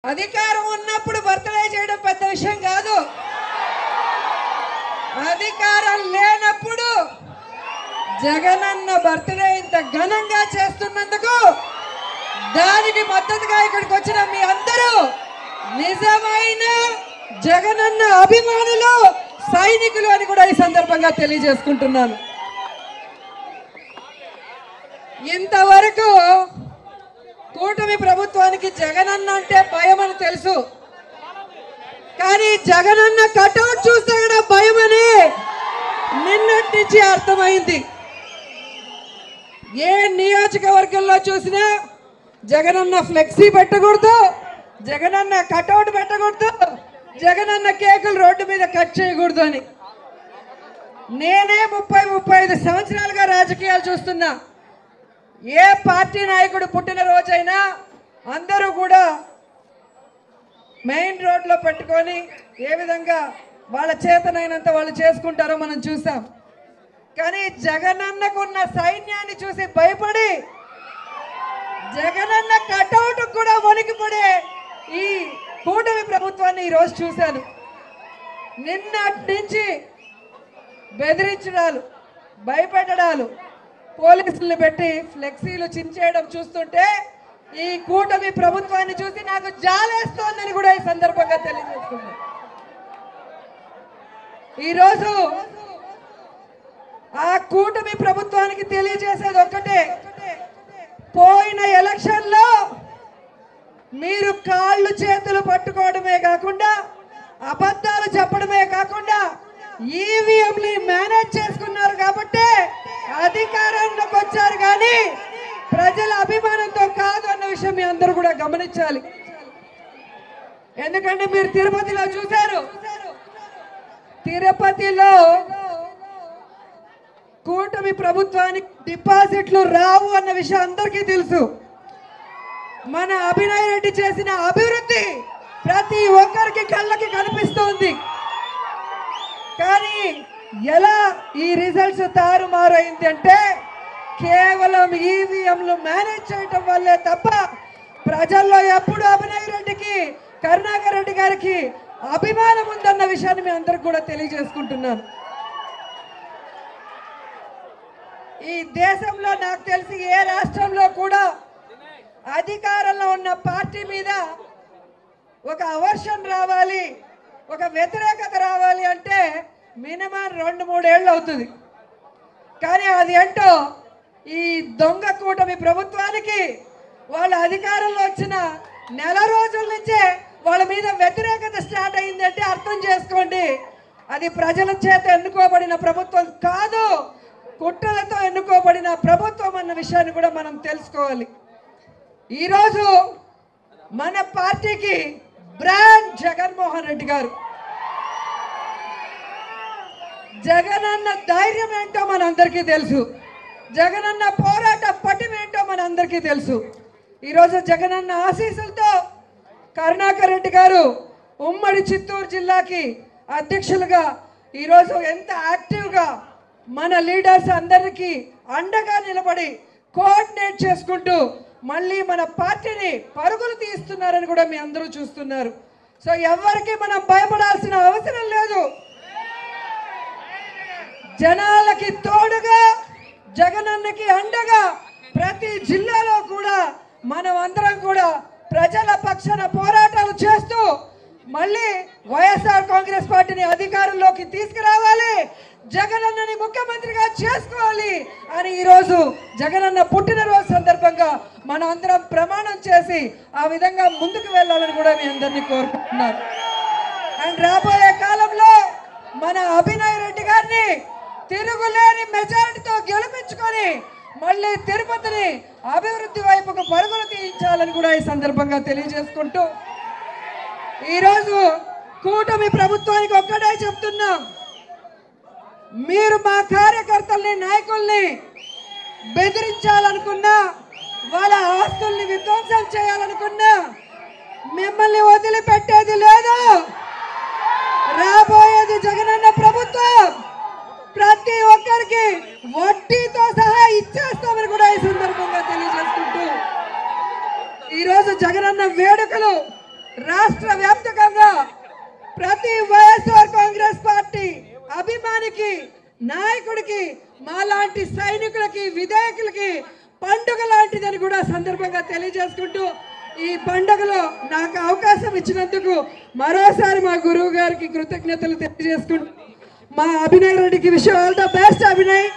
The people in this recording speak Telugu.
అధికారం ఉన్నప్పుడు బర్త్డే చేయడం పెద్ద విషయం కాదు. అధికారం లేనప్పుడు జగనన్న బర్త్డే ఇంత ఘనంగా చేస్తున్నందుకు దానికి మద్దతుగా ఇక్కడికి వచ్చిన మీ అందరూ నిజమైన జగనన్న అభిమానులు, సైనికులు అని కూడా ఈ సందర్భంగా తెలియజేసుకుంటున్నాను. ఇంతవరకు కూటమి ప్రభుత్వానికి జగనన్న అంటే భయం అని తెలుసు, కానీ జగనన్న కటౌట్ చూస్తే కూడా భయం అని నిన్నటి నుంచి అర్థమైంది. ఏ నియోజకవర్గంలో చూసినా జగనన్న ఫ్లెక్సీ పెట్టకూడదు, జగనన్న కటౌట్ పెట్టకూడదు, జగనన్న కేకులు రోడ్డు మీద కట్ చేయకూడదు అని. నేనే 30-35 సంవత్సరాలుగా రాజకీయాలు చూస్తున్నా. ఏ పార్టీ నాయకుడు పుట్టిన రోజైనా అందరూ కూడా మెయిన్ రోడ్లో పెట్టుకొని ఏ విధంగా వాళ్ళ చేతనైనంత వాళ్ళు చేసుకుంటారో మనం చూసాం. కానీ జగనన్నకున్న సైన్యాన్ని చూసి భయపడి జగనన్న కటౌట్ కూడా వణికిపడే ఈ కూటమి ప్రభుత్వాన్ని ఈరోజు చూశాను. నిన్నటి నుంచి బెదిరించడాలు, భయపెట్టడాలు, పోలీసుల్ని పెట్టి ఫ్లెక్సీలు చించేయడం చూస్తుంటే ఈ కూటమి ప్రభుత్వాన్ని చూసి నాకు జాలేస్తోందని కూడా ఈ సందర్భంగా తెలియజేస్తుంది. ఈరోజు ఆ కూటమి ప్రభుత్వానికి తెలియజేసేది ఒక్కటే, పోయిన ఎలక్షన్లో మీరు కాళ్ళు చేతులు పట్టుకోవడమే కాకుండా, అబద్ధాలు చెప్పడమే కాకుండా ఈవీఎంని మేనేజ్ చేసుకున్నారు కాబట్టి అధికారంలోకి వచ్చారు, కానీ ప్రజల అభిమానంతో కాదు అన్న విషయం మీ అందరూ కూడా గమనించాలి. ఎందుకంటే మీరు తిరుపతిలో చూశారు, తిరుపతిలో కూటమి ప్రభుత్వానికి డిపాజిట్లు రావు అన్న విషయం అందరికీ తెలుసు. మన అభినయ్ రెడ్డి చేసిన అభివృద్ధి ప్రతి ఒక్కరికి కళ్ళకి కనిపిస్తోంది. కానీ ఎలా ఈ రిజల్ట్స్ తారుమారైంది అంటే కేవలం ఈవీఎంలు మేనేజ్ చేయటం వల్లే తప్ప ప్రజల్లో ఎప్పుడు అభినయ్ రెడ్డికి, కరుణాకర్ రెడ్డి గారికి అభిమానం ఉందన్న విషయాన్ని మీ అందరికి కూడా తెలియజేసుకుంటున్నాను. ఈ దేశంలో నాకు తెలిసి ఏ రాష్ట్రంలో కూడా అధికారంలో ఉన్న పార్టీ మీద ఒక అవర్షన్ రావాలి, ఒక వ్యతిరేకత రావాలి అంటే మినిమం 2-3 ఏళ్ళు అవుతుంది. కానీ అది ఏంటో ఈ దొంగ కూటమి ప్రభుత్వానికి వాళ్ళ అధికారంలో వచ్చిన నెల రోజుల నుంచే వాళ్ళ మీద వ్యతిరేకత స్టార్ట్ అయిందంటే అర్థం చేసుకోండి, అది ప్రజల చేత ఎన్నుకోబడిన ప్రభుత్వం కాదు, కుట్రలతో ఎన్నుకోబడిన ప్రభుత్వం అన్న విషయాన్ని కూడా మనం తెలుసుకోవాలి. ఈరోజు మన పార్టీకి బ్రాండ్ జగన్మోహన్ రెడ్డి గారు. జగనన్న ధైర్యం ఏంటో మనందరికీ తెలుసు, జగనన్న పోరాట పటిమేంటో మనందరికీ తెలుసు. ఈరోజు జగనన్న ఆశీస్సులతో కరుణాకర్ రెడ్డి గారు ఉమ్మడి చిత్తూరు జిల్లాకి అధ్యక్షులుగా ఈరోజు ఎంత యాక్టివ్గా మన లీడర్స్ అందరికీ అండగా నిలబడి కోఆర్డినేట్ చేసుకుంటూ మళ్ళీ మన పార్టీని పరుగులు తీస్తున్నారని కూడా మీ అందరూ చూస్తున్నారు. సో ఎవరికి మనం భయపడాల్సిన అవసరం లేదు. జనాలకి తోడుగా, జగనన్నకి అండగా ప్రతి జిల్లాలో కూడా మనం అందరం కూడా ప్రజల పక్షాన పోరాటాలు చేస్తూ మళ్ళీ వైఎస్ఆర్ కాంగ్రెస్ పార్టీని అధికారంలోకి తీసుకురావాలి, జగనన్నని ముఖ్యమంత్రిగా చేసుకోవాలి అని ఈరోజు జగనన్న పుట్టినరోజు సందర్భంగా మనం అందరం ప్రమాణం చేసి ఆ విధంగా ముందుకు వెళ్ళాలని కూడా మీ అందరినీ కోరుకుంటున్నారు. అండ్ రాబోయే కాలంలో మన అభినయ్ రెడ్డి గారిని తిరుగులేని మెజారిటీతో గెలిపించుకొని మళ్ళీ తిరుపతిని అభివృద్ధి వైపుకు పరుగులు తీయించాలని కూడా ఈ సందర్భంగా తెలియజేసుకుంటూ ఈరోజు కూటమి ప్రభుత్వానికి ఒక్కటే చెప్తున్నాం, మీరు మా కార్యకర్తల్ని, నాయకుల్ని బెదిరించాలనుకున్నా, వాళ్ళ ఆస్తుల్ని విధ్వంసం చేయాలనుకున్నా మిమ్మల్ని వదిలిపెట్టేది లేదు. రాబోయేది జగనన్న ప్రభుత్వం, ప్రతి ఒక్కరికి వడ్డీతో సహా ఇచ్చేస్తామని కూడా ఈ సందర్భంగా తెలియజేసుకుంటూ ఈరోజు జగనన్న వేడుకలు రాష్ట్ర వ్యాప్తంగా ప్రతి వైఎస్ఆర్ కాంగ్రెస్ పార్టీ అభిమానికి నాయకుడికి మాలాంటి సైనికులకి విధేయకులకి పండుగ లాంటిదని కూడా సందర్భంగా తెలియజేసుకుంటూ ఈ పండుగలో నాకు అవకాశం ఇచ్చినందుకు మరోసారి మా గురువు గారికి కృతజ్ఞతలు తెలియజేసుకుంటూ మా అభినయ్ రెడ్డికి wish all the best Abhinay.